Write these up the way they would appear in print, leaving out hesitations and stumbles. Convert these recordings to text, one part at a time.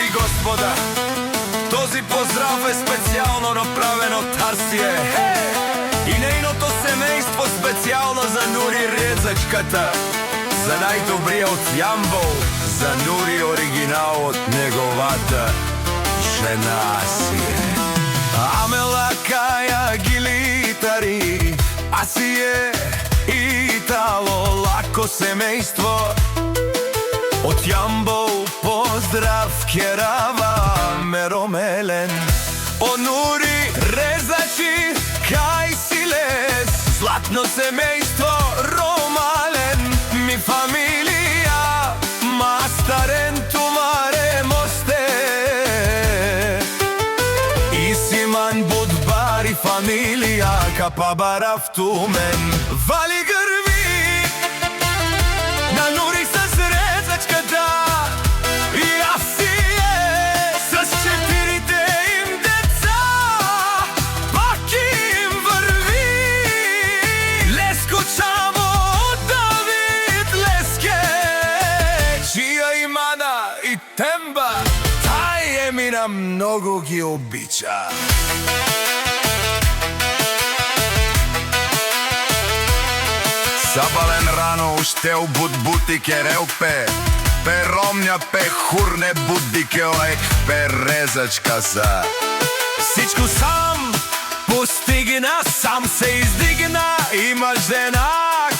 и господа, този поздрав е специјално направен од Тарсие и нејното семејство специјално за Нури Резачката, за најдобриот Јамбо, за Нури оригиналот неговата жена си е. Амела Каја Гилитари, Асие Итало, лако семејство од Јамбо, поздрав Керава Меромелен, о Нури Резачи кај Силес, златно семејство Ромален, ми фамилија Мастарен Тумаре Мосте, Исиман Будбари фамилија Капабарав Тумен, вали грви на Нури с Резачката и Асие с четирите им деца, пак им врви Леско Чамо Давид Леске, чија имана и темба, тај емина многу ги обича. Сабален рано уште у Будбути керелпе, перомња пе хурне будике оек пе Резачка за. Всичко сам постигна, сам се издигна, има жена,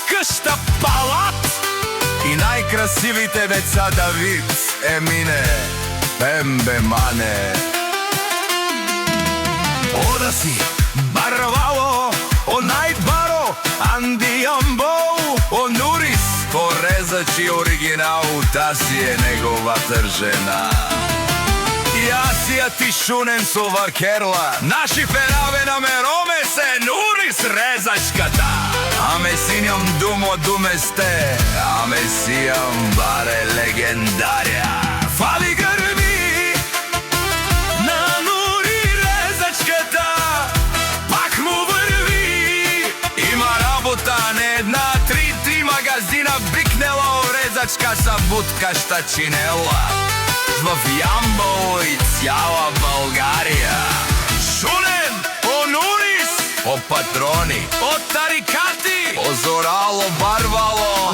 къща, палат и најкрасивите деца Давид, Емине, Пембе Мане. Ода си барвало, о најбаро, Анди Јамбо, о Нурис, по Резачи оригинал, та си е неговата жена. Јас ја ти шунен со вакерла, наши фераве на мероме се Нурис Резачката. Аме синјам думо думесте, аме сијам баре легендарја. Фали грби на Нури Резачката, пак му врви, има работа не една, три магазина бикнела, Резачка са будка шта чинела в Јамбо и цяла Българија. Шунен, о Нурис, о патрони, о тарикати, о зорало барвало,